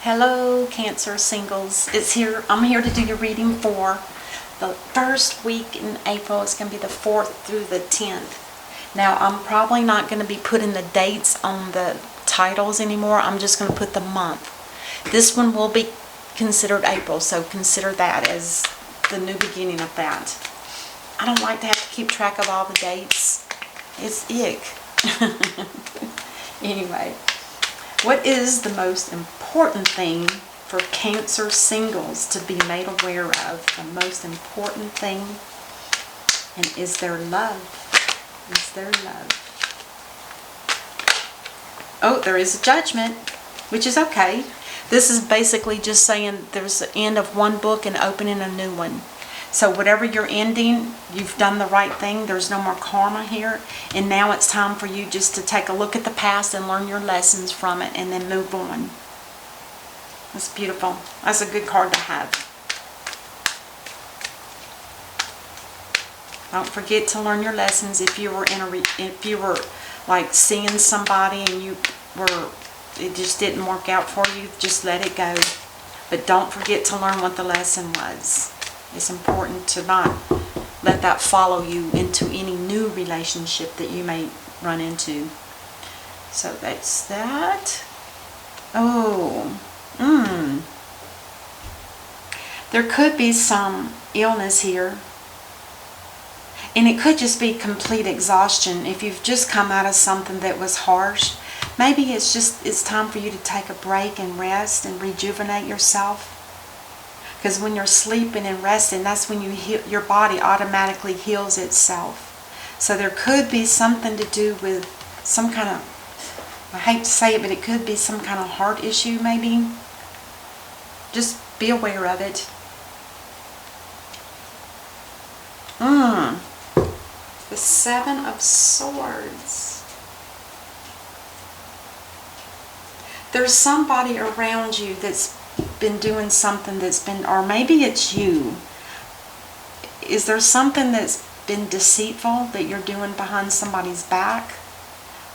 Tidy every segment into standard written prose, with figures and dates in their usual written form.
Hello, Cancer singles. I'm here to do your reading for the first week in April. It's going to be the 4th through the 10th. Now, I'm probably not going to be putting the dates on the titles anymore. I'm just going to put the month. This one will be considered April, so consider that as the new beginning of that. I don't like to have to keep track of all the dates. It's ick. Anyway. What is the most important thing for Cancer singles to be made aware of? The most important thing, and is there love? Is there love? Oh, there is a judgment, which is okay. This is basically just saying there's the end of one book and opening a new one. So whatever you're ending, you've done the right thing. There's no more karma here. And now it's time for you just to take a look at the past and learn your lessons from it and then move on. That's beautiful. That's a good card to have. Don't forget to learn your lessons. If you were like seeing somebody and it just didn't work out for you, just let it go. But don't forget to learn what the lesson was. It's important to not let that follow you into any new relationship that you may run into. So that's that. Oh, there could be some illness here. And it could just be complete exhaustion. If you've just come out of something that was harsh, maybe it's time for you to take a break and rest and rejuvenate yourself. Because when you're sleeping and resting, that's when your body automatically heals itself. So there could be something to do with some kind of, I hate to say it, but it could be some kind of heart issue maybe. Just be aware of it. The 7 of Swords. There's somebody around you that's been doing something that's been, or maybe it's you. Is there something that's been deceitful that you're doing behind somebody's back?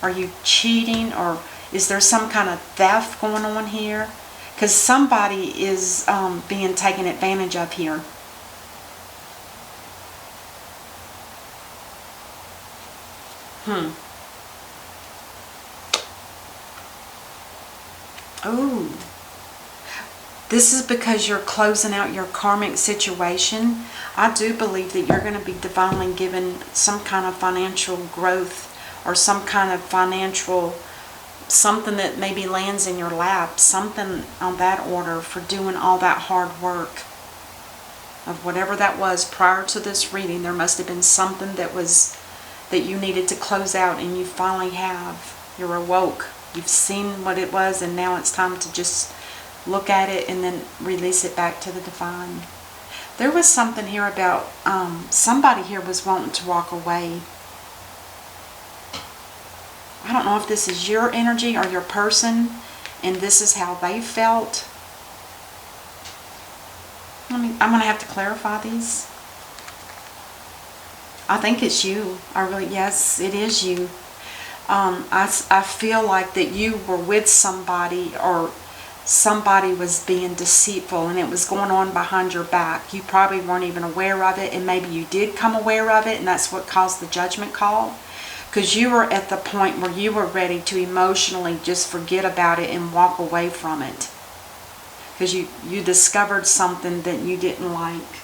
Are you cheating, or is there some kind of theft going on here? Because somebody is being taken advantage of here. Oh. This is because you're closing out your karmic situation. I do believe that you're going to be divinely given some kind of financial growth or some kind of financial, something that maybe lands in your lap, something on that order for doing all that hard work. Of whatever that was prior to this reading, there must have been something that you needed to close out, and you finally have. You're awoke. You've seen what it was, and now it's time to just look at it and then release it back to the divine. There was something here about somebody here was wanting to walk away. I don't know if this is your energy or your person, and this is how they felt. I'm going to have to clarify these. I think it's you. Yes, it is you. I feel like that you were with somebody, or somebody was being deceitful, and it was going on behind your back. You probably weren't even aware of it, and maybe you did come aware of it, and that's what caused the judgment call. Because you were at the point where you were ready to emotionally just forget about it and walk away from it. Because you discovered something that you didn't like,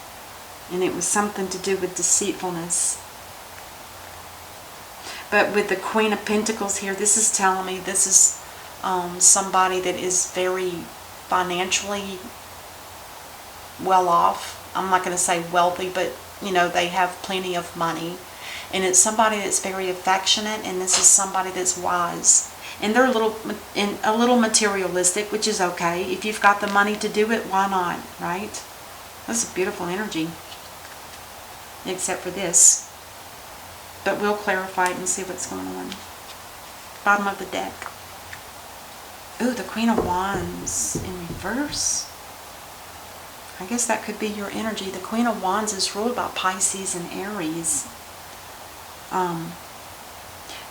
and it was something to do with deceitfulness. But with the Queen of Pentacles here, this is telling me this is somebody that is very financially well off. I'm not going to say wealthy, but they have plenty of money. And it's somebody that's very affectionate, and this is somebody that's wise. And they're a little materialistic, which is okay. If you've got the money to do it, why not, right? That's a beautiful energy. Except for this. But we'll clarify it and see what's going on. Bottom of the deck. Ooh, the Queen of Wands in reverse. I guess that could be your energy. The Queen of Wands is ruled by Pisces and Aries.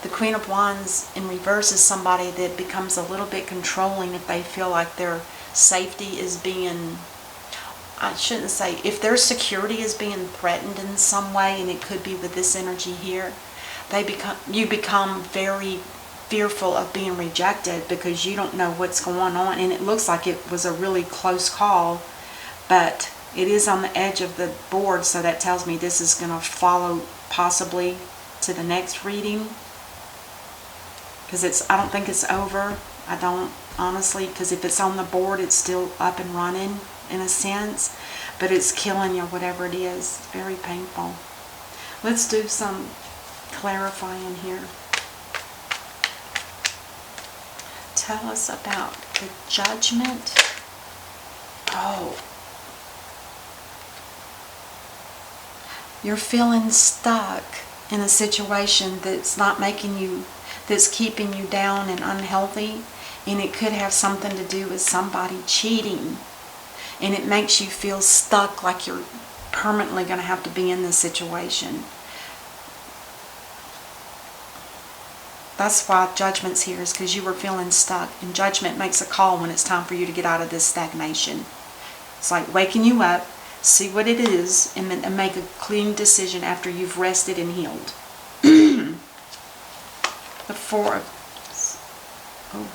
The Queen of Wands in reverse is somebody that becomes a little bit controlling if they feel like their safety is being, I shouldn't say, if their security is being threatened in some way, and it could be with this energy here, you become very fearful of being rejected because you don't know what's going on, and it looks like it was a really close call, but it is on the edge of the board, so that tells me this is going to follow possibly to the next reading, because I don't think it's over. I don't, honestly, because if it's on the board, it's still up and running in a sense, but it's killing you, whatever it is. It's very painful. Let's do some clarifying here. Tell us about the Judgment. Oh, you're feeling stuck in a situation that's not making you, that's keeping you down and unhealthy, and it could have something to do with somebody cheating, and it makes you feel stuck, like you're permanently going to have to be in this situation. That's why Judgment's here, is because you were feeling stuck, and Judgment makes a call when it's time for you to get out of this stagnation. It's like waking you up, see what it is, and then make a clean decision after you've rested and healed. The Four of... Oh,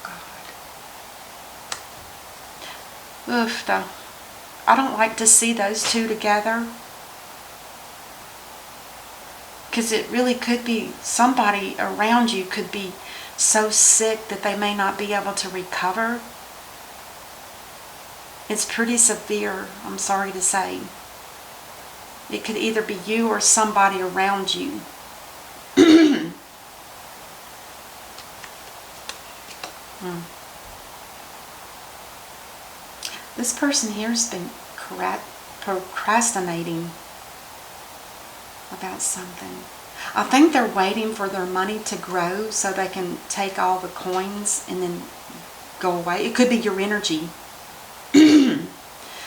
God. Oof, though. I don't like to see those two together, because it really could be somebody around you could be so sick that they may not be able to recover. It's pretty severe, I'm sorry to say. It could either be you or somebody around you. This person here has been procrastinating about something. I think they're waiting for their money to grow so they can take all the coins and then go away. It could be your energy.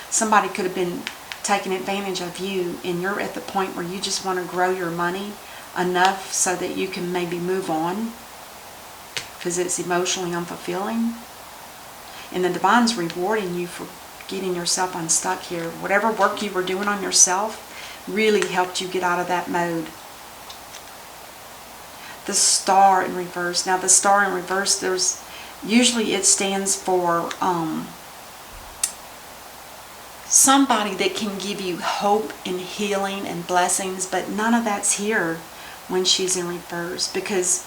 Somebody could have been taking advantage of you, and you're at the point where you just want to grow your money enough so that you can maybe move on, because it's emotionally unfulfilling. And the Divine's rewarding you for getting yourself unstuck here. Whatever work you were doing on yourself really helped you get out of that mode. The Star in reverse. Now the Star in reverse, usually it stands for somebody that can give you hope and healing and blessings, but none of that's here when she's in reverse, because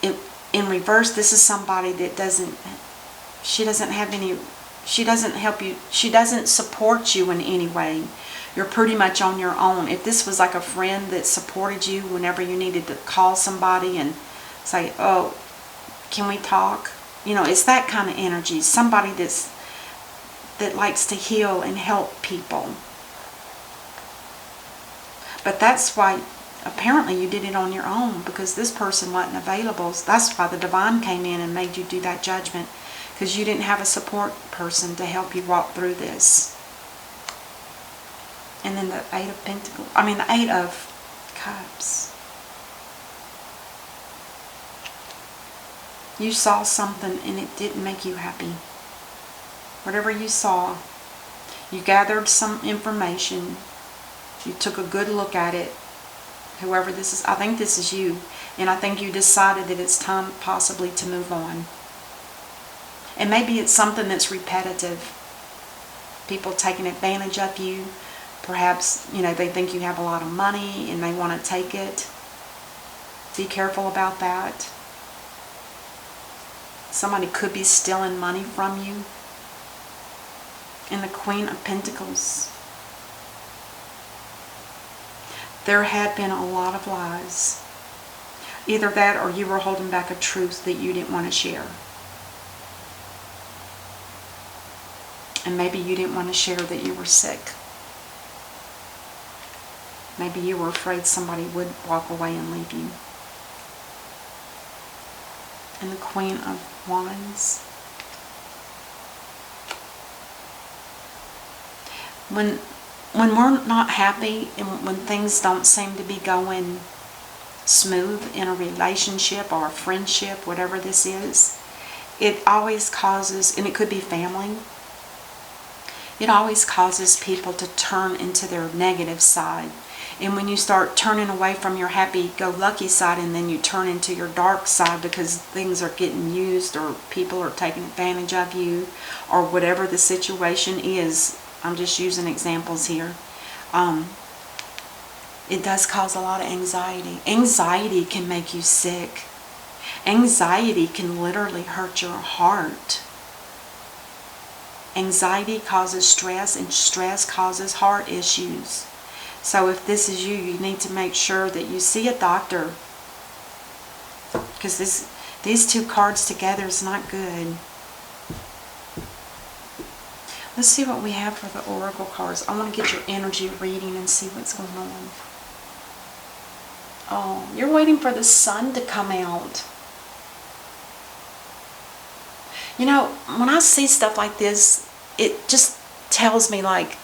in reverse, this is somebody that she doesn't help you, she doesn't support you in any way. You're pretty much on your own. If this was like a friend that supported you whenever you needed to call somebody and say, oh, can we talk? You know, it's that kind of energy. Somebody that likes to heal and help people. But that's why apparently you did it on your own, because this person wasn't available. That's why the Divine came in and made you do that Judgment, because you didn't have a support person to help you walk through this. And then the Eight of Pentacles, the Eight of Cups. You saw something and it didn't make you happy. Whatever you saw, you gathered some information, you took a good look at it. Whoever this is, I think this is you, and I think you decided that it's time possibly to move on. And maybe it's something that's repetitive. People taking advantage of you. Perhaps, they think you have a lot of money and they want to take it. Be careful about that. Somebody could be stealing money from you. And the Queen of Pentacles. There had been a lot of lies. Either that or you were holding back a truth that you didn't want to share. And maybe you didn't want to share that you were sick. Maybe you were afraid somebody would walk away and leave you. And the Queen of Wands. When we're not happy and when things don't seem to be going smooth in a relationship or a friendship, whatever this is, it always causes, and it could be family, it always causes people to turn into their negative side. And when you start turning away from your happy-go-lucky side and then you turn into your dark side because things are getting used or people are taking advantage of you or whatever the situation is, I'm just using examples here, it does cause a lot of anxiety. Anxiety can make you sick. Anxiety can literally hurt your heart. Anxiety causes stress, and stress causes heart issues. So if this is you, you need to make sure that you see a doctor, because these two cards together is not good. Let's see what we have for the oracle cards. I want to get your energy reading and see what's going on. Oh, you're waiting for the sun to come out. You know, when I see stuff like this, it just tells me, like,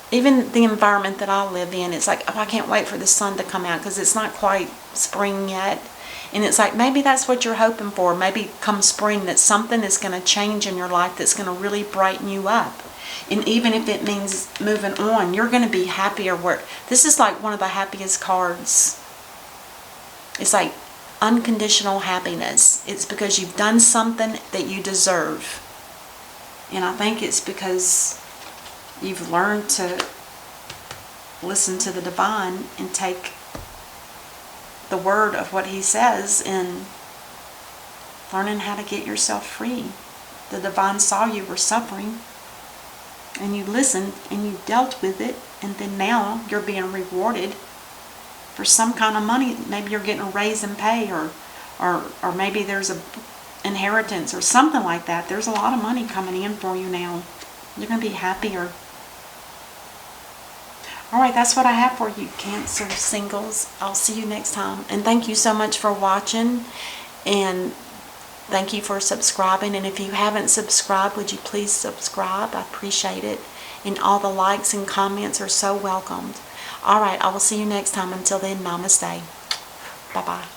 even the environment that I live in, it's like, oh, I can't wait for the sun to come out because it's not quite spring yet. And it's like, maybe that's what you're hoping for. Maybe come spring that something is going to change in your life that's going to really brighten you up. And even if it means moving on, you're going to be happier. This is like one of the happiest cards. It's like unconditional happiness. It's because you've done something that you deserve. And I think it's because you've learned to listen to the divine and take the word of what he says and learning how to get yourself free. The divine saw you were suffering and you listened and you dealt with it, and then now you're being rewarded for some kind of money. Maybe you're getting a raise in pay, or maybe there's a inheritance or something like that. There's a lot of money coming in for you now. You're going to be happier. Alright, that's what I have for you, Cancer singles. I'll see you next time. And thank you so much for watching. And thank you for subscribing. And if you haven't subscribed, would you please subscribe? I appreciate it. And all the likes and comments are so welcomed. Alright, I will see you next time. Until then, namaste. Bye-bye.